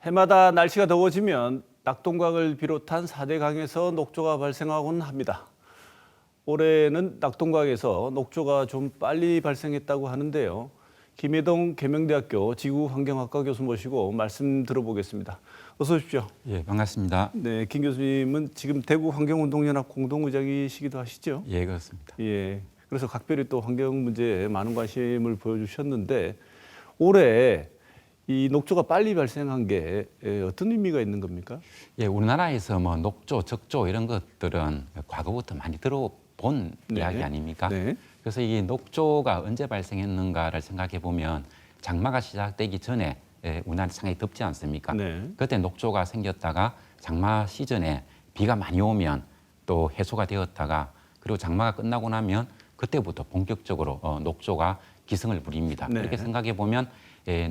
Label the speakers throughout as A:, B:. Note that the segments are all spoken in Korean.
A: 해마다 날씨가 더워지면 낙동강을 비롯한 4대 강에서 녹조가 발생하곤 합니다. 올해는 낙동강에서 녹조가 좀 빨리 발생했다고 하는데요. 김해동 계명대학교 지구환경학과 교수 모시고 말씀 들어보겠습니다. 어서 오십시오.
B: 예, 반갑습니다.
A: 네, 김 교수님은 지금 대구환경운동연합 공동의장이시기도 하시죠?
B: 예, 그렇습니다.
A: 예, 그래서 각별히 또 환경 문제에 많은 관심을 보여주셨는데 올해 이 녹조가 빨리 발생한 게 어떤 의미가 있는 겁니까?
B: 예, 우리나라에서 뭐 녹조, 적조 이런 것들은 과거부터 많이 들어본
A: 네.
B: 이야기 아닙니까?
A: 네.
B: 그래서 이 녹조가 언제 발생했는가를 생각해 보면 장마가 시작되기 전에 우리나라 상당히 덥지 않습니까?
A: 네.
B: 그때 녹조가 생겼다가 장마 시즌에 비가 많이 오면 또 해소가 되었다가 그리고 장마가 끝나고 나면 그때부터 본격적으로 녹조가 기승을 부립니다.
A: 네.
B: 그렇게 생각해 보면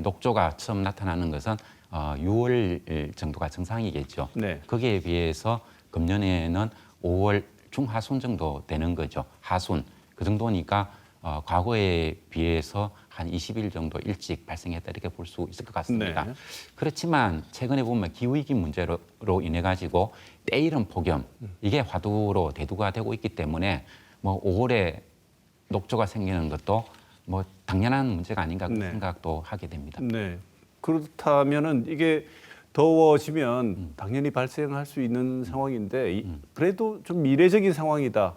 B: 녹조가 처음 나타나는 것은 6월 정도가 정상이겠죠.
A: 네.
B: 거기에 비해서 금년에는 5월 중하순 정도 되는 거죠. 하순. 그 정도니까 과거에 비해서 한 20일 정도 일찍 발생했다 이렇게 볼 수 있을 것 같습니다.
A: 네.
B: 그렇지만 최근에 보면 기후위기 문제로 인해 가지고 때이른 폭염 이게 화두로 대두가 되고 있기 때문에 뭐 5월에 녹조가 생기는 것도 뭐 당연한 문제가 아닌가 그런
A: 네.
B: 생각도 하게 됩니다.
A: 네. 그렇다면은 이게 더워지면 당연히 발생할 수 있는 상황인데 그래도 좀 미래적인 상황이다.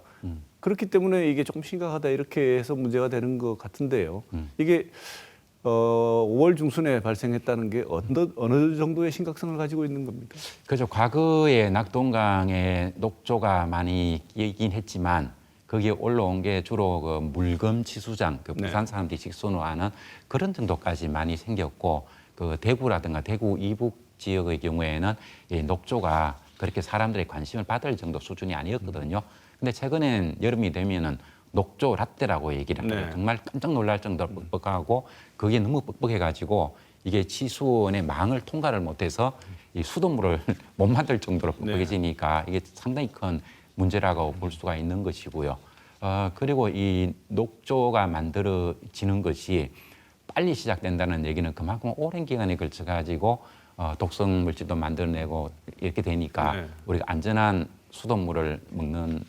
A: 그렇기 때문에 이게 조금 심각하다 이렇게 해서 문제가 되는 것 같은데요. 이게 5월 중순에 발생했다는 게 어느 정도의 심각성을 가지고 있는 겁니까?
B: 그렇죠. 과거에 낙동강에 녹조가 많이 끼긴 했지만 거기에 올라온 게 주로 그 물금 치수장, 그
A: 네.
B: 부산 사람들이 직선으로 아는 그런 정도까지 많이 생겼고 그 대구라든가 대구 이북 지역의 경우에는 이 녹조가 그렇게 사람들의 관심을 받을 정도 수준이 아니었거든요. 근데 최근엔 여름이 되면은 녹조 라떼라고 얘기를 해요.
A: 네.
B: 정말 깜짝 놀랄 정도로 뻑뻑하고 그게 너무 뻑뻑해가지고 이게 치수원의 망을 통과를 못해서 이 수돗물을 못 만들 정도로 뻑뻑해지니까 이게 상당히 큰 문제라고 볼 수가 있는 것이고요. 그리고 이 녹조가 만들어지는 것이 빨리 시작된다는 얘기는 그만큼 오랜 기간에 걸쳐 가지고 독성 물질도 만들어내고 이렇게 되니까
A: 네.
B: 우리가 안전한 수돗물을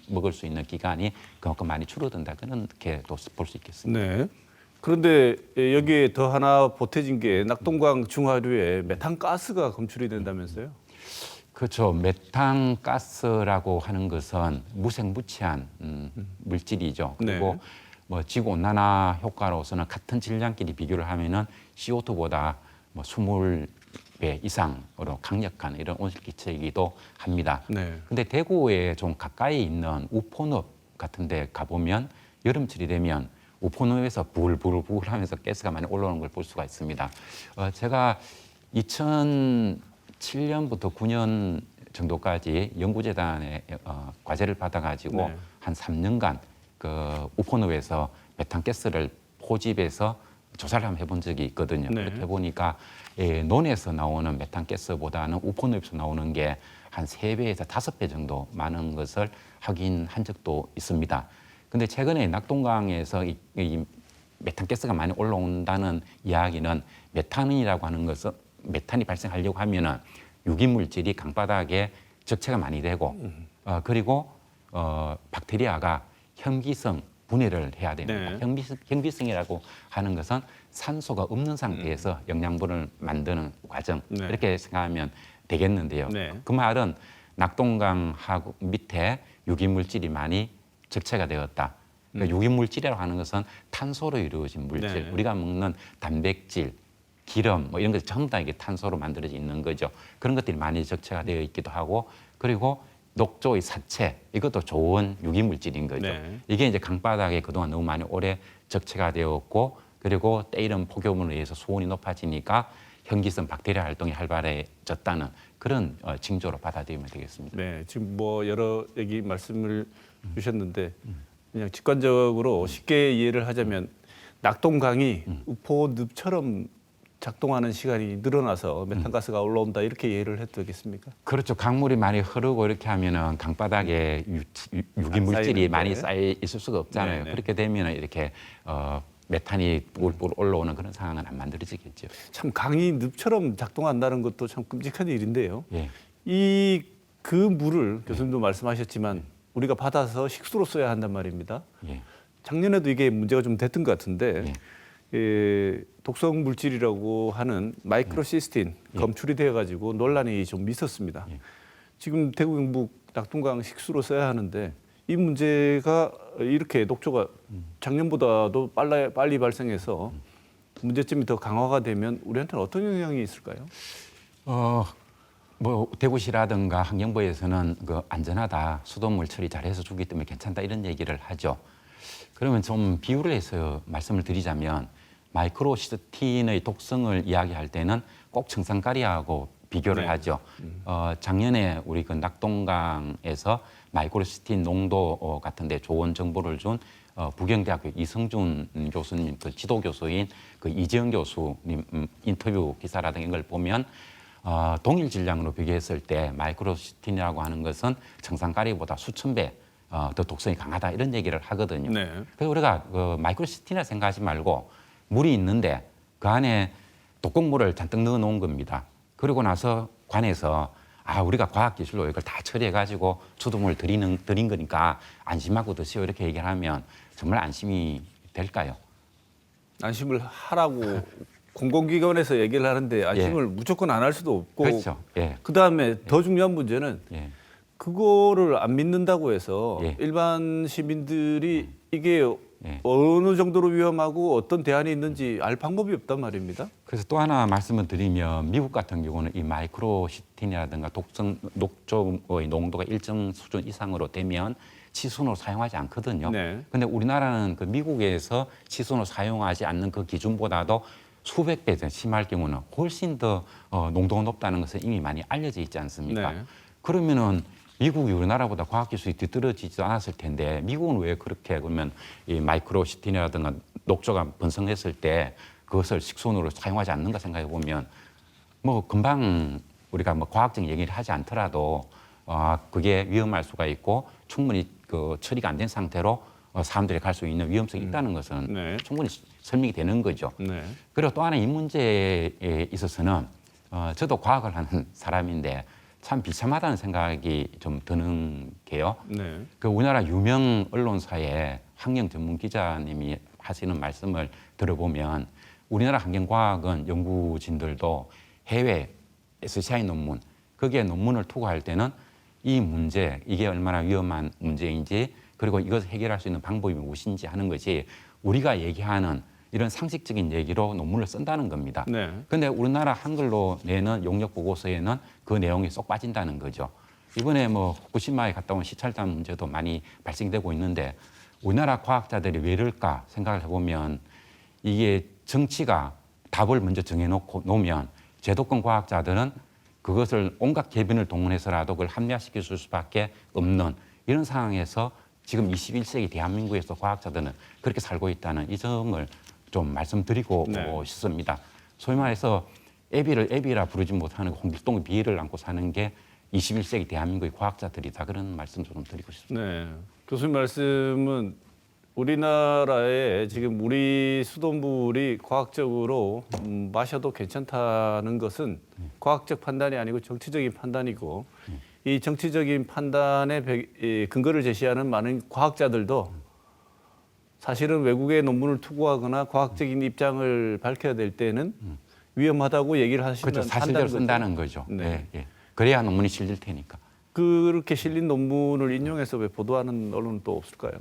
B: 먹을 수 있는 기간이 그만큼 많이 줄어든다 그렇게도 볼 수 있겠습니다.
A: 네. 그런데 여기에 더 하나 보태진 게 낙동강 중하류에 메탄가스가 검출이 된다면서요?
B: 그렇죠. 메탄가스라고 하는 것은 무색무취한 물질이죠. 그리고
A: 네.
B: 뭐 지구 온난화 효과로서는 같은 질량끼리 비교를 하면은 CO2보다 뭐 20배 이상으로 강력한 이런 온실기체이기도 합니다.
A: 네.
B: 근데 대구에 좀 가까이 있는 우포늪 같은 데 가보면 여름철이 되면 우포늪에서 부글부글 하면서 가스가 많이 올라오는 걸 볼 수가 있습니다. 제가 2007년부터 9년 정도까지 연구재단의 과제를 받아가지고
A: 네.
B: 한 3년간 그 우포늪에서 메탄가스를 포집해서 조사를 한번 해본 적이 있거든요.
A: 네.
B: 그렇게 보니까 논에서 나오는 메탄가스보다는 우포늪에서 나오는 게 한 3배에서 5배 정도 많은 것을 확인한 적도 있습니다. 근데 최근에 낙동강에서 이 메탄가스가 많이 올라온다는 이야기는 메탄이라고 하는 것은 메탄이 발생하려고 하면은 유기물질이 강바닥에 적체가 많이 되고 그리고 박테리아가 현기성 분해를 해야 됩니다.
A: 네.
B: 현기성이라고 하는 것은 산소가 없는 상태에서 영양분을 만드는 과정
A: 네.
B: 이렇게 생각하면 되겠는데요.
A: 네.
B: 그 말은 낙동강하고 밑에 유기물질이 많이 적체가 되었다. 그러니까 유기물질이라고 하는 것은 탄소로 이루어진 물질.
A: 네.
B: 우리가 먹는 단백질, 기름 뭐 이런 것이 전부 다 이게 탄소로 만들어져 있는 거죠. 그런 것들이 많이 적체가 되어 있기도 하고 그리고 녹조의 사체 이것도 좋은 유기물질인 거죠.
A: 네.
B: 이게 이제 강바닥에 그동안 너무 많이 오래 적체가 되었고 그리고 때이른 폭염으로 의해서 수온이 높아지니까 현기성 박테리아 활동이 활발해졌다는 그런 징조로 받아들이면 되겠습니다.
A: 네. 지금 뭐 여러 얘기 말씀을 주셨는데 그냥 직관적으로 쉽게 이해를 하자면 낙동강이 우포늪처럼 작동하는 시간이 늘어나서 메탄가스가 올라온다 이렇게 이해를 해도 되겠습니까?
B: 그렇죠. 강물이 많이 흐르고 이렇게 하면은 강바닥에 유기물질이
A: 쌓이는데.
B: 많이 쌓여 있을 수가 없잖아요.
A: 네네.
B: 그렇게 되면은 이렇게 메탄이 뿔뿔 올라오는 그런 상황은 안 만들어지겠죠.
A: 참 강이 늪처럼 작동한다는 것도 참 끔찍한 일인데요.
B: 예.
A: 이 그 물을 교수님도 말씀하셨지만 우리가 받아서 식수로 써야 한단 말입니다.
B: 예.
A: 작년에도 이게 문제가 좀 됐던 것 같은데 독성 물질이라고 하는 마이크로시스틴 검출이 되어가지고 논란이 좀 있었습니다.
B: 예.
A: 지금 대구 경북 낙동강 식수로 써야 하는데 이 문제가 이렇게 녹조가 작년보다도 빨리 발생해서 문제점이 더 강화가 되면 우리한테는 어떤 영향이 있을까요?
B: 뭐 대구시라든가 환경부에서는 그 안전하다, 수돗물 처리 잘해서 주기 때문에 괜찮다 이런 얘기를 하죠. 그러면 좀 비유를 해서 말씀을 드리자면 마이크로시스틴의 독성을 이야기할 때는 꼭 청산가리하고 비교를
A: 네.
B: 하죠. 작년에 우리 그 낙동강에서 마이크로시스틴 농도 같은데 좋은 정보를 준 부경대학교 이성준 교수님, 그 지도 교수인 그 이재영 교수님 인터뷰 기사라든가 이걸 보면 동일 질량으로 비교했을 때 마이크로시스틴이라고 하는 것은 청산가리보다 수천 배 더 독성이 강하다 이런 얘기를 하거든요.
A: 네.
B: 그래서 우리가 그 마이크로시스틴이라 생각하지 말고 물이 있는데 그 안에 독극물을 잔뜩 넣어 놓은 겁니다. 그리고 나서 관에서 우리가 과학기술로 이걸 다 처리해가지고 수돗물 드린 거니까 안심하고 드시오 이렇게 얘기를 하면 정말 안심이 될까요?
A: 안심을 하라고 공공기관에서 얘기를 하는데 안심을 무조건 안 할 수도 없고
B: 그렇죠. 예.
A: 그다음에 더 중요한 문제는
B: 예.
A: 그거를 안 믿는다고 해서
B: 예.
A: 일반 시민들이 이게
B: 예.
A: 어느 정도로 위험하고 어떤 대안이 있는지 알 방법이 없단 말입니다.
B: 그래서 또 하나 말씀을 드리면 미국 같은 경우는 이 마이크로시틴이라든가 녹조의 농도가 일정 수준 이상으로 되면 치순으로 사용하지 않거든요.
A: 네.
B: 근데 우리나라는 그 미국에서 치순으로 사용하지 않는 그 기준보다도 수백 배 심할 경우는 훨씬 더 농도가 높다는 것은 이미 많이 알려져 있지 않습니까?
A: 네.
B: 그러면은 미국이 우리나라보다 과학기술이 뒤떨어지지도 않았을 텐데 미국은 왜 그렇게 그러면 이 마이크로시틴이라든가 녹조가 번성했을 때 그것을 식순으로 사용하지 않는가 생각해 보면 뭐 금방 우리가 뭐 과학적 얘기를 하지 않더라도 그게 위험할 수가 있고 충분히 그 처리가 안 된 상태로 사람들이 갈 수 있는 위험성이 있다는 것은
A: 네.
B: 충분히 설명이 되는 거죠.
A: 네.
B: 그리고 또 하나 이 문제에 있어서는 저도 과학을 하는 사람인데 참 비참하다는 생각이 좀 드는 게요.
A: 네.
B: 그 우리나라 유명 언론사의 환경 전문 기자님이 하시는 말씀을 들어보면 우리나라 환경과학은 연구진들도 해외 SCI 논문, 거기에 논문을 투고할 때는 이 문제, 이게 얼마나 위험한 문제인지 그리고 이것을 해결할 수 있는 방법이 무엇인지 하는 것이 우리가 얘기하는 이런 상식적인 얘기로 논문을 쓴다는 겁니다.
A: 네.
B: 근데 우리나라 한글로 내는 용역 보고서에는 그 내용이 쏙 빠진다는 거죠. 이번에 뭐 후쿠시마에 갔다 온 시찰단 문제도 많이 발생되고 있는데 우리나라 과학자들이 왜 이럴까 생각을 해보면 이게 정치가 답을 먼저 정해놓고 놓으면 제도권 과학자들은 그것을 온갖 계변을 동원해서라도 그걸 합리화시킬 수밖에 없는 이런 상황에서 지금 21세기 대한민국에서 과학자들은 그렇게 살고 있다는 이 점을 좀 말씀드리고
A: 네.
B: 싶습니다. 소위 말해서 애비를 애비라 부르지 못하는 홍길동의 비위를 안고 사는 게 21세기 대한민국의 과학자들이다 그런 말씀 좀 드리고 싶습니다.
A: 네. 교수님 말씀은 우리나라에 지금 우리 수돗물이 과학적으로 마셔도 괜찮다는 것은 과학적 판단이 아니고 정치적인 판단이고 이 정치적인 판단의 근거를 제시하는 많은 과학자들도 사실은 외국의 논문을 투고하거나 과학적인 입장을 밝혀야 될 때는 위험하다고 얘기를
B: 그렇죠. 사실대로 쓴다는 거죠.
A: 네.
B: 예, 예. 그래야 논문이 실릴 테니까.
A: 그렇게 실린 논문을 인용해서 왜 보도하는 언론은 또 없을까요?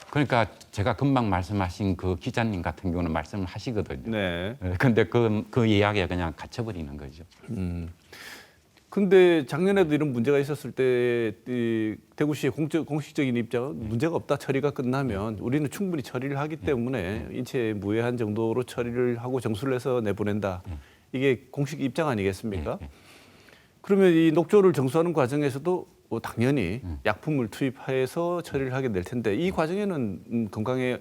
B: 그러니까 제가 금방 말씀하신 그 기자님 같은 경우는 말씀을 하시거든요.
A: 네.
B: 근데 그 이야기가 그냥 갇혀버리는 거죠.
A: 근데 작년에도 이런 문제가 있었을 때 이 대구시의 공식적인 입장은 문제가 없다 처리가 끝나면 우리는 충분히 처리를 하기 때문에 인체에 무해한 정도로 처리를 하고 정수를 해서 내보낸다. 이게 공식 입장 아니겠습니까? 그러면 이 녹조를 정수하는 과정에서도 당연히 약품을 투입해서 처리를 하게 될 텐데 이 과정에는 건강에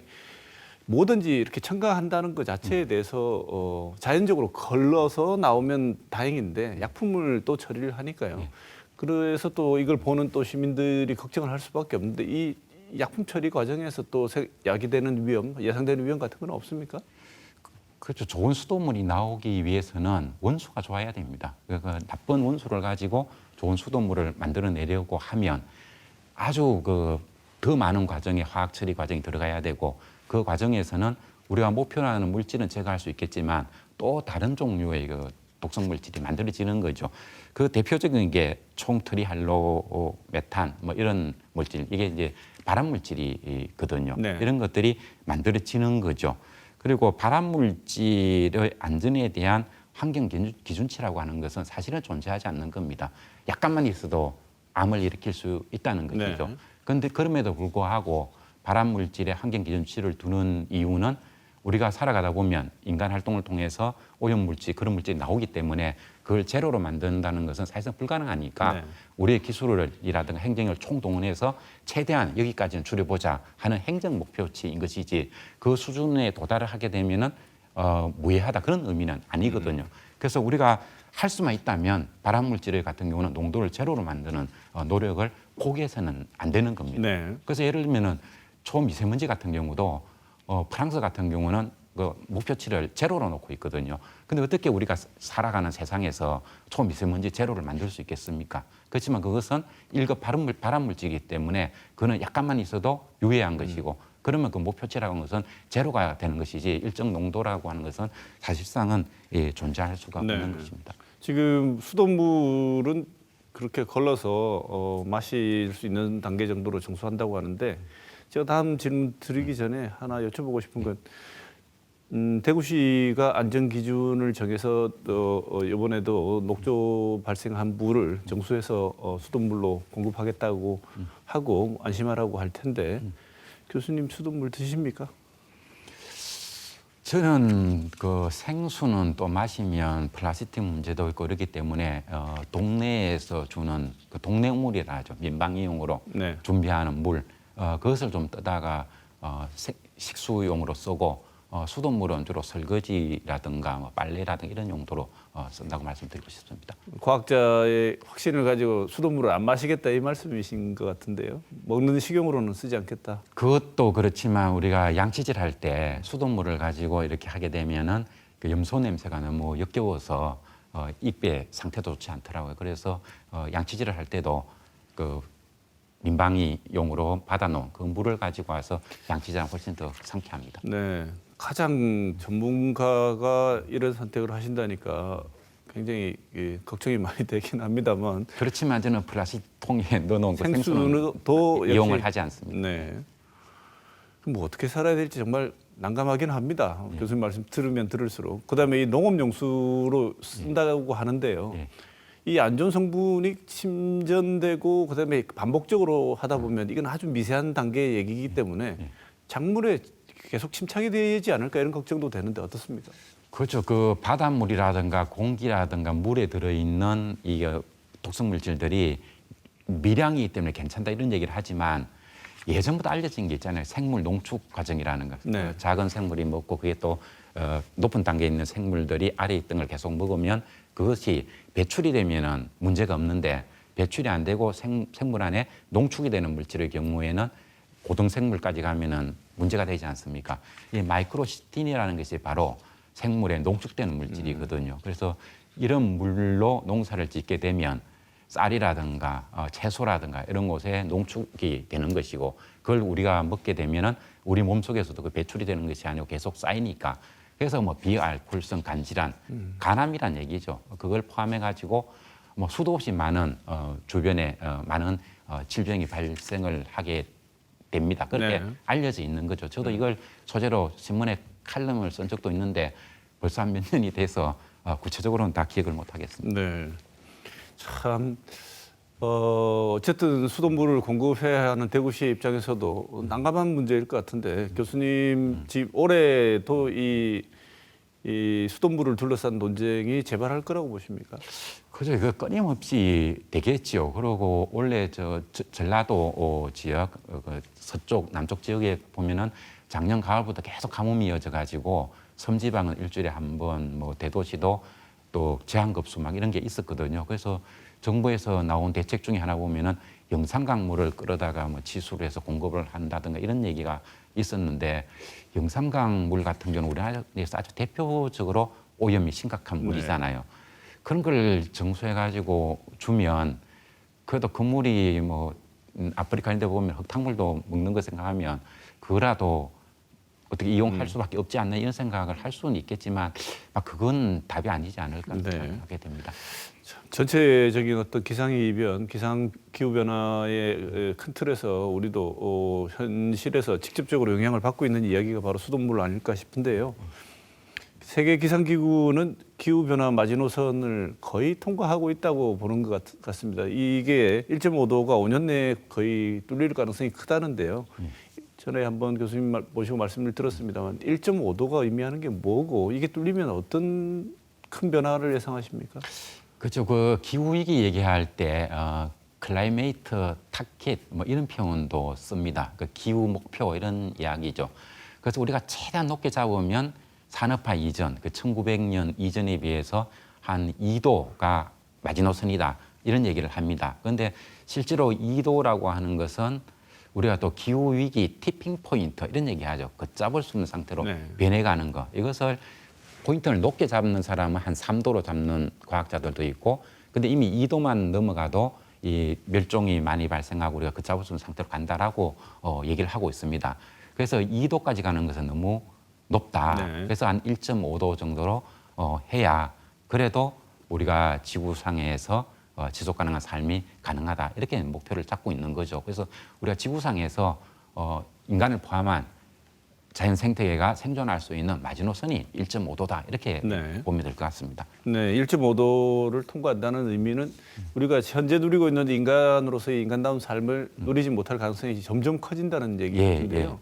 A: 뭐든지 이렇게 첨가한다는 것 자체에 대해서 자연적으로 걸러서 나오면 다행인데 약품을 또 처리를 하니까요. 그래서 또 이걸 보는 또 시민들이 걱정을 할 수밖에 없는데 약품 처리 과정에서 또 야기되는 위험, 예상되는 위험 같은 건 없습니까?
B: 그렇죠. 좋은 수돗물이 나오기 위해서는 원수가 좋아야 됩니다. 그 나쁜 원수를 가지고 좋은 수돗물을 만들어내려고 하면 아주 더 많은 과정에 화학 처리 과정이 들어가야 되고 그 과정에서는 우리가 목표로 하는 물질은 제거할 수 있겠지만 또 다른 종류의 독성 물질이 만들어지는 거죠. 그 대표적인 게 총트리할로 메탄 뭐 이런 물질, 이게 이제 발암 물질이거든요.
A: 네.
B: 이런 것들이 만들어지는 거죠. 그리고 발암 물질의 안전에 대한 환경 기준치라고 하는 것은 사실은 존재하지 않는 겁니다. 약간만 있어도 암을 일으킬 수 있다는 것이죠.
A: 네.
B: 그런데 그럼에도 불구하고 발암 물질의 환경 기준치를 두는 이유는 우리가 살아가다 보면 인간 활동을 통해서 오염물질, 그런 물질이 나오기 때문에 그걸 제로로 만든다는 것은 사실상 불가능하니까
A: 네.
B: 우리의 기술이라든가 행정을 총동원해서 최대한 여기까지는 줄여보자 하는 행정 목표치인 것이지 그 수준에 도달을 하게 되면은 무해하다 그런 의미는 아니거든요. 그래서 우리가 할 수만 있다면 발암물질 같은 경우는 농도를 제로로 만드는 노력을 포기해서는 안 되는 겁니다.
A: 네.
B: 그래서 예를 들면은 초미세먼지 같은 경우도 프랑스 같은 경우는 그 목표치를 제로로 놓고 있거든요. 근데 어떻게 우리가 살아가는 세상에서 초미세먼지 제로를 만들 수 있겠습니까? 그렇지만 그것은 1급 발암물질이기 때문에 그는 약간만 있어도 유해한 것이고 그러면 그 목표치라고 하는 것은 제로가 되는 것이지 일정 농도라고 하는 것은 사실상은 존재할 수가
A: 네.
B: 없는 것입니다.
A: 지금 수돗물은 그렇게 걸러서 마실 수 있는 단계 정도로 정수한다고 하는데 제가 다음 질문 드리기 전에 하나 여쭤보고 싶은 건 대구시가 안전 기준을 정해서 이번에도 녹조 발생한 물을 정수해서 수돗물로 공급하겠다고 하고 안심하라고 할 텐데 교수님 수돗물 드십니까?
B: 저는 그 생수는 또 마시면 플라스틱 문제도 있고 그렇기 때문에 동네에서 주는 그 동네물이라 하죠. 민방위용으로
A: 네.
B: 준비하는 물 그것을 좀 떠다가 식수용으로 쓰고 수돗물은 주로 설거지라든가 뭐 빨래라든가 이런 용도로 쓴다고 말씀드리고 싶습니다.
A: 과학자의 확신을 가지고 수돗물을 안 마시겠다 이 말씀이신 것 같은데요. 먹는 식용으로는 쓰지 않겠다.
B: 그것도 그렇지만 우리가 양치질 할 때 수돗물을 가지고 이렇게 하게 되면은 그 염소 냄새가 너무 역겨워서 입의 상태도 좋지 않더라고요. 그래서 양치질을 할 때도 그 민방위용으로 받아놓은 그 물을 가지고 와서 양치질하면 훨씬 더 상쾌합니다.
A: 네, 가장 전문가가 이런 선택을 하신다니까 굉장히 걱정이 많이 되긴 합니다만
B: 그렇지만 저는 플라스틱 통에 넣어놓은 그 생수는
A: 생수는 더
B: 이용을 하지 않습니다.
A: 네. 그럼 뭐 어떻게 살아야 될지 정말 난감하긴 합니다. 교수님 말씀 들으면 들을수록. 그다음에 이 농업용수로 쓴다고 하는데요.
B: 예.
A: 이 안 좋은 성분이 침전되고 그다음에 반복적으로 하다 보면 이건 아주 미세한 단계의 얘기이기 때문에 작물에 계속 침착이 되지 않을까 이런 걱정도 되는데 어떻습니까?
B: 그렇죠. 그 바닷물이라든가 공기라든가 물에 들어있는 이 독성 물질들이 미량이기 때문에 괜찮다 이런 얘기를 하지만 예전부터 알려진 게 있잖아요. 생물 농축 과정이라는 것.
A: 네.
B: 작은 생물이 먹고 그게 또 높은 단계에 있는 생물들이 아래 있던 걸 계속 먹으면 그것이 배출이 되면은 문제가 없는데 배출이 안 되고 생물 안에 농축이 되는 물질의 경우에는 고등생물까지 가면은 문제가 되지 않습니까? 이 마이크로시틴이라는 것이 바로 생물에 농축되는 물질이거든요. 그래서 이런 물로 농사를 짓게 되면 쌀이라든가 채소라든가 이런 곳에 농축이 되는 것이고 그걸 우리가 먹게 되면은 우리 몸속에서도 그 배출이 되는 것이 아니고 계속 쌓이니까 그래서 뭐 비알코올성 간질환, 간암이란 얘기죠. 그걸 포함해 가지고 뭐 수도 없이 많은 주변에 많은 질병이 발생을 하게 됩니다. 그렇게
A: 네.
B: 알려져 있는 거죠. 저도 이걸 소재로 신문에 칼럼을 쓴 적도 있는데 벌써 한 몇 년이 돼서 구체적으로는 다 기억을 못 하겠습니다.
A: 네. 참 어쨌든 수돗물을 공급해야 하는 대구시의 입장에서도 난감한 문제일 것 같은데 교수님 집 올해도 이 수돗물을 둘러싼 논쟁이 재발할 거라고 보십니까?
B: 그죠. 그 끊임없이 되겠지요. 그리고 원래 전라도 지역, 그 서쪽, 남쪽 지역에 보면은 작년 가을부터 계속 가뭄이 이어져 가지고 섬지방은 일주일에 한 번, 뭐 대도시도 또 제한급수 막 이런 게 있었거든요. 그래서 정부에서 나온 대책 중에 하나 보면은 영산 강물을 끌어다가 뭐 지수로 해서 공급을 한다든가 이런 얘기가 있었는데 영산강 물 같은 경우는 우리나라에서 아주 대표적으로 오염이 심각한 물이잖아요. 그런 걸 정수해 가지고 주면 그래도 그 물이 뭐 아프리카 인데 보면 흙탕물도 먹는 거 생각하면 그거라도 어떻게 이용할 수밖에 없지 않나 이런 생각을 할 수는 있겠지만 그건 답이 아니지 않을까 생각하게 됩니다.
A: 전체적인 어떤 기상이변, 기상 기후 변화의 큰 틀에서 우리도 현실에서 직접적으로 영향을 받고 있는 이야기가 바로 수돗물 아닐까 싶은데요. 세계 기상기구는 기후 변화 마지노선을 거의 통과하고 있다고 보는 것 같습니다. 이게 1.5도가 5년 내에 거의 뚫릴 가능성이 크다는데요. 전에 한번 교수님 모시고 말씀을 들었습니다만 1.5도가 의미하는 게 뭐고 이게 뚫리면 어떤 큰 변화를 예상하십니까?
B: 그렇죠. 그 기후 위기 얘기할 때 클라이메이트 타켓 뭐 이런 표현도 씁니다. 그 기후 목표 이런 이야기죠. 그래서 우리가 최대한 높게 잡으면 산업화 이전, 그 1900년 이전에 비해서 한 2도가 마지노선이다 이런 얘기를 합니다. 그런데 실제로 2도라고 하는 것은 우리가 또 기후 위기 티핑 포인트 이런 얘기하죠. 그 잡을 수 없는 상태로 변해가는 거. 이것을 포인트를 높게 잡는 사람은 한 3도로 잡는 과학자들도 있고, 근데 이미 2도만 넘어가도 이 멸종이 많이 발생하고 우리가 그 잡을 수 없는 상태로 간다라고 얘기를 하고 있습니다. 그래서 2도까지 가는 것은 너무 높다. 그래서 한 1.5도 정도로 해야 그래도 우리가 지구상에서 지속 가능한 삶이 가능하다. 이렇게 목표를 잡고 있는 거죠. 그래서 우리가 지구상에서 인간을 포함한 자연 생태계가 생존할 수 있는 마지노선이 1.5도다. 이렇게 보면 될 것 같습니다.
A: 네, 1.5도를 통과한다는 의미는 우리가 현재 누리고 있는 인간으로서의 인간다운 삶을 누리지 못할 가능성이 점점 커진다는 얘기인데요.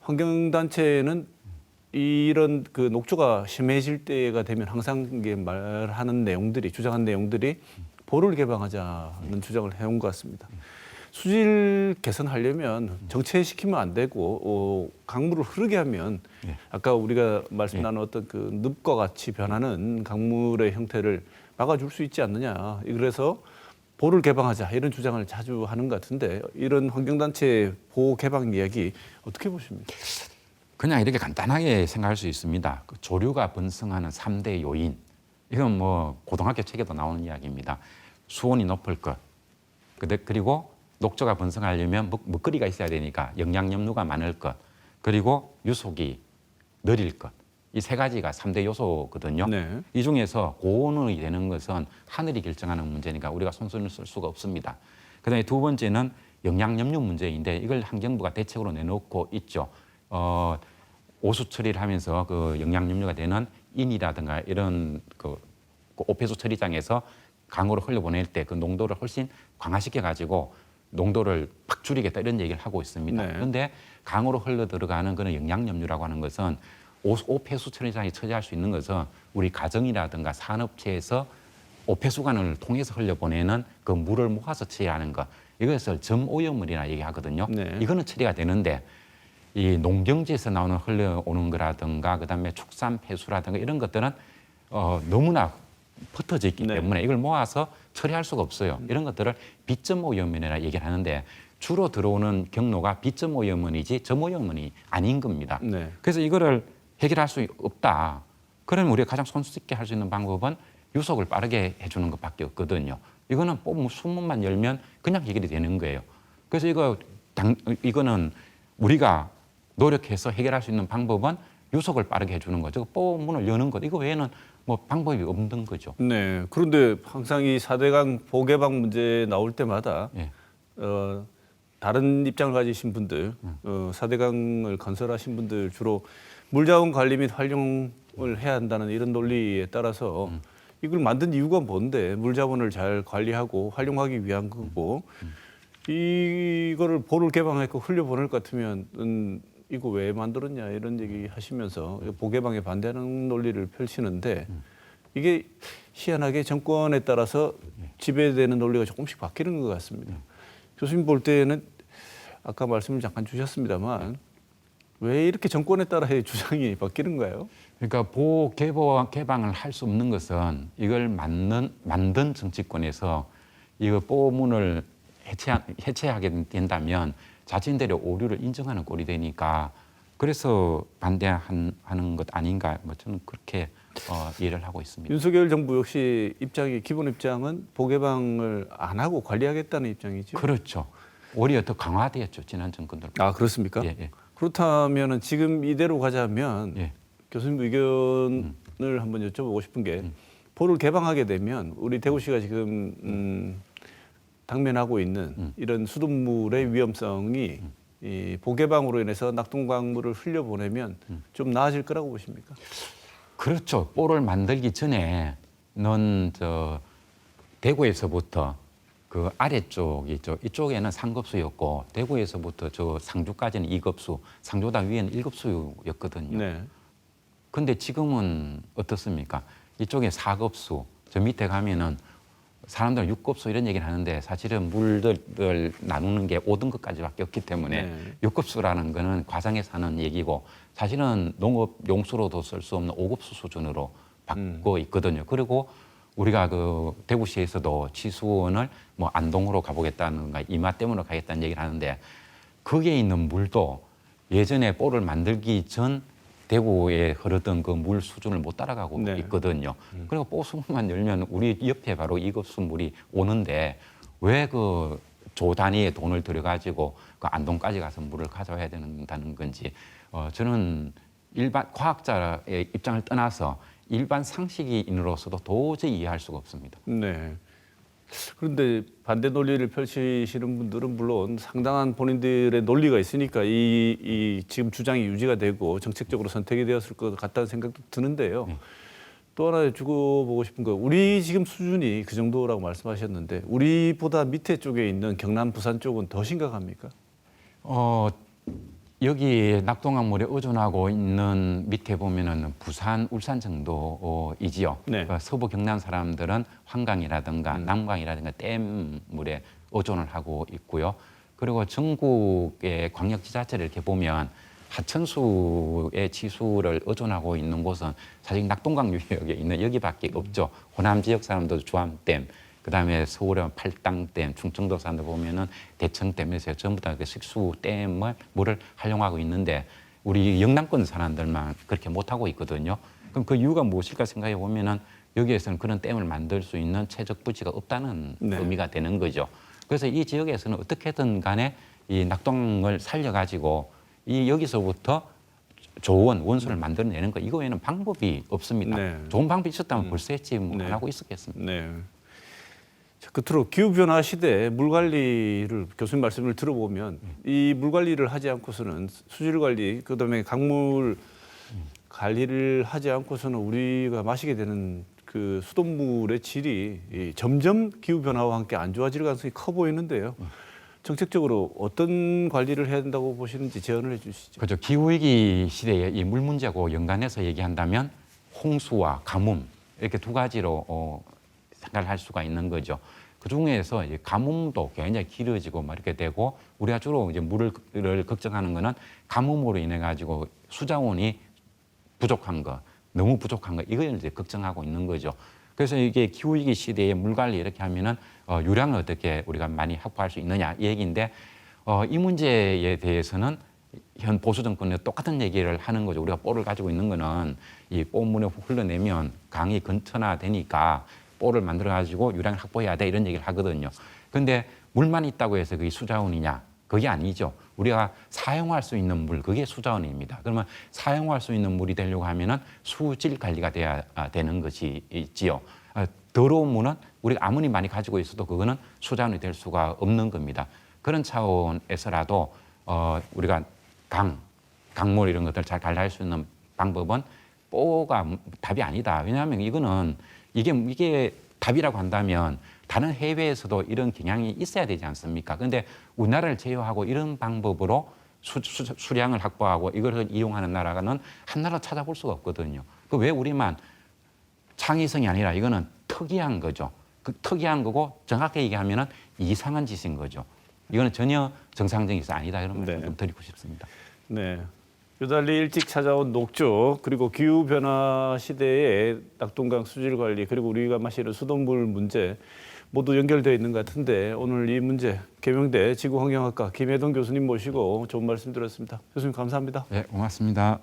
A: 환경단체는 이런 그 녹조가 심해질 때가 되면 항상 이게 말하는 내용들이 주장한 내용들이 보를 개방하자는 주장을 해온 것 같습니다. 수질 개선하려면 정체시키면 안 되고 강물을 흐르게 하면 아까 우리가 말씀 나눴던 그 늪과 같이 변하는 강물의 형태를 막아줄 수 있지 않느냐. 그래서 보를 개방하자 이런 주장을 자주 하는 것 같은데 이런 환경단체 보 개방 이야기 어떻게 보십니까?
B: 그냥 이렇게 간단하게 생각할 수 있습니다. 그 조류가 번성하는 3대 요인. 이건 뭐 고등학교 책에도 나오는 이야기입니다. 수온이 높을 것. 그리고 녹조가 번성하려면 먹거리가 있어야 되니까 영양염류가 많을 것. 그리고 유속이 느릴 것. 이 세 가지가 3대 요소거든요. 이 중에서 고온이 되는 것은 하늘이 결정하는 문제니까 우리가 손을 쓸 수가 없습니다. 그다음에 두 번째는 영양염류 문제인데 이걸 환경부가 대책으로 내놓고 있죠. 오수 처리를 하면서 그 영양염류가 되는 인이라든가 이런 그 오폐수 처리장에서 강으로 흘려보낼 때 그 농도를 훨씬 강화시켜 가지고 농도를 팍 줄이겠다 이런 얘기를 하고 있습니다. 그런데 강으로 흘러 들어가는 그런 영양염류라고 하는 것은 오폐수 처리장이 처리할 수 있는 것은 우리 가정이라든가 산업체에서 오폐수관을 통해서 흘려보내는 그 물을 모아서 처리하는 것. 이것을 점오염물이라 얘기하거든요. 이거는 처리가 되는데 이 농경지에서 나오는 흘러오는 거라든가 그다음에 축산 폐수라든가 이런 것들은 너무나 흩어져 있기 때문에 이걸 모아서 처리할 수가 없어요. 이런 것들을 비점오염원이라 얘기를 하는데 주로 들어오는 경로가 비점오염원이지 점오염원이 아닌 겁니다. 그래서 이거를 해결할 수 없다. 그러면 우리가 가장 손쉽게 할 수 있는 방법은 유속을 빠르게 해주는 것밖에 없거든요. 이거는 수문만 열면 그냥 해결이 되는 거예요. 그래서 이거는 우리가 노력해서 해결할 수 있는 방법은 유속을 빠르게 해주는 거죠. 문을 여는 것. 이거 외에는 뭐 방법이 없는 거죠.
A: 네. 그런데 항상 이 4대강 보개방 문제 나올 때마다 다른 입장을 가지신 분들, 4대강을 건설하신 분들 주로 물자원 관리 및 활용을 해야 한다는 이런 논리에 따라서 이걸 만든 이유가 뭔데 물자원을 잘 관리하고 활용하기 위한 거고 이거를 보를 개방했고 흘려보낼 것 같으면 이거 왜 만들었냐 이런 얘기 하시면서 보개방에 반대하는 논리를 펼치는데 이게 희한하게 정권에 따라서 지배되는 논리가 조금씩 바뀌는 것 같습니다. 교수님 볼 때는 아까 말씀을 잠깐 주셨습니다만 왜 이렇게 정권에 따라 주장이 바뀌는가요?
B: 그러니까 보호 개방을 할 수 없는 것은 이걸 만든 정치권에서 이거 보문을 해체하게 된다면 자신들의 오류를 인정하는 꼴이 되니까 그래서 반대하는 것 아닌가 뭐 저는 그렇게 이해를 하고 있습니다.
A: 윤석열 정부 역시 기본 입장은 보개방을 안 하고 관리하겠다는 입장이죠.
B: 그렇죠. 오히려 더 강화되었죠. 지난 정권들.
A: 아 그렇습니까?
B: 예, 예.
A: 그렇다면은 지금 이대로 가자면
B: 예.
A: 교수님 의견을 한번 여쭤보고 싶은 게 포를 개방하게 되면 우리 대구시가 지금 당면하고 있는 이런 수돗물의 위험성이 이 보개방으로 인해서 낙동강물을 흘려보내면 좀 나아질 거라고 보십니까?
B: 그렇죠. 볼을 만들기 전에는 대구에서부터 그 아래쪽이죠. 이쪽에는 상급수였고 대구에서부터 저 상주까지는 2급수, 상조당 위에는 1급수였거든요.
A: 네.
B: 근데 지금은 어떻습니까? 이쪽에 4급수, 저 밑에 가면은 사람들은 6급수 이런 얘기를 하는데 사실은 물들을 나누는 게 5등급까지밖에 없기 때문에
A: 네.
B: 6급수라는 거는 과장해서 하는 얘기고 사실은 농업 용수로도 쓸 수 없는 5급수 수준으로 받고 있거든요. 그리고 우리가 그 대구시에서도 치수원을 뭐 안동으로 가보겠다는가 이마댐으로 가겠다는 얘기를 하는데 거기에 있는 물도 예전에 볼을 만들기 전 대구에 흐르던 그 물 수준을 못 따라가고
A: 네.
B: 있거든요. 그리고 보수만 열면 우리 옆에 바로 이급수 물이 오는데 왜 그 조 단위의 돈을 들여가지고 그 안동까지 가서 물을 가져와야 된다는 건지 저는 일반 과학자의 입장을 떠나서 일반 상식인으로서도 도저히 이해할 수가 없습니다.
A: 네. 그런데 반대 논리를 펼치시는 분들은 물론 상당한 본인들의 논리가 있으니까 이 지금 주장이 유지가 되고 정책적으로 선택이 되었을 것 같다는 생각도 드는데요. 또 하나 여쭈고 싶은 거, 우리 지금 수준이 그 정도라고 말씀하셨는데 우리보다 밑에 쪽에 있는 경남, 부산 쪽은 더 심각합니까?
B: 여기 낙동강물에 의존하고 있는 밑에 보면은 부산, 울산 정도이지요.
A: 네.
B: 그러니까 서부 경남 사람들은 환강이라든가 남강이라든가 댐물에 의존을 하고 있고요. 그리고 전국의 광역지자체를 이렇게 보면 하천수의 치수를 의존하고 있는 곳은 사실 낙동강 유역에 있는 여기밖에 없죠. 호남 지역 사람들 주암댐, 그다음에 서울의 팔당댐, 충청도 사람들 보면은 대청댐에서 전부 다 그 식수댐을 물을 활용하고 있는데 우리 영남권 사람들만 그렇게 못하고 있거든요. 그럼 그 이유가 무엇일까 생각해 보면은 여기에서는 그런 댐을 만들 수 있는 최적 부지가 없다는
A: 네.
B: 의미가 되는 거죠. 그래서 이 지역에서는 어떻게든 간에 이 낙동을 살려가지고 이 여기서부터 좋은 원수를 만들어내는 거 이거 외에는 방법이 없습니다.
A: 네.
B: 좋은 방법이 있었다면 벌써 했지 뭐
A: 네.
B: 안 하고 있었겠습니다.
A: 네. 자, 끝으로 기후변화 시대에 물 관리를 교수님 말씀을 들어보면 이 물 관리를 하지 않고서는 수질 관리, 그다음에 강물 관리를 하지 않고서는 우리가 마시게 되는 그 수돗물의 질이 점점 기후변화와 함께 안 좋아질 가능성이 커 보이는데요. 정책적으로 어떤 관리를 해야 된다고 보시는지 제언을 해 주시죠.
B: 그렇죠. 기후위기 시대에 이 물 문제하고 연관해서 얘기한다면 홍수와 가뭄 이렇게 두 가지로 생각을 할 수가 있는 거죠. 그 중에서 이제 가뭄도 굉장히 길어지고 막 이렇게 되고 우리가 주로 이제 물을 걱정하는 거는 가뭄으로 인해 가지고 수자원이 부족한 거, 너무 부족한 거 이걸 이제 걱정하고 있는 거죠. 그래서 이게 기후위기 시대에 물 관리 이렇게 하면은 유량을 어떻게 우리가 많이 확보할 수 있느냐 이 얘기인데 이 문제에 대해서는 현 보수 정권에 똑같은 얘기를 하는 거죠. 우리가 볼을 가지고 있는 거는 이 볼물에 흘러내면 강이 건천화되니까 볼을 만들어 가지고 유량을 확보해야 돼 이런 얘기를 하거든요. 그런데 물만 있다고 해서 그게 수자원이냐? 그게 아니죠. 우리가 사용할 수 있는 물, 그게 수자원입니다. 그러면 사용할 수 있는 물이 되려고 하면은 수질 관리가 돼야 되는 것이지요. 더러운 물은 우리가 아무리 많이 가지고 있어도 그거는 수자원이 될 수가 없는 겁니다. 그런 차원에서라도 우리가 강물 이런 것들 잘 관리할 수 있는 방법은 뽀가 답이 아니다. 왜냐하면 이거는 이게 답이라고 한다면 다른 해외에서도 이런 경향이 있어야 되지 않습니까? 그런데 우리나라를 제외하고 이런 방법으로 수량을 확보하고 이걸 이용하는 나라는 한 나라 찾아볼 수가 없거든요. 그 왜 우리만 창의성이 아니라 이거는 특이한 거죠. 그 특이한 거고 정확하게 얘기하면은 이상한 짓인 거죠. 이거는 전혀 정상적인 것이 아니다 이런 말씀 좀 드리고 싶습니다.
A: 네. 유달리 일찍 찾아온 녹조 그리고 기후 변화 시대에 낙동강 수질 관리 그리고 우리가 마시는 수돗물 문제 모두 연결되어 있는 것 같은데 오늘 이 문제 계명대 지구환경학과 김혜동 교수님 모시고 좋은 말씀 들었습니다. 교수님 감사합니다.
B: 네, 고맙습니다.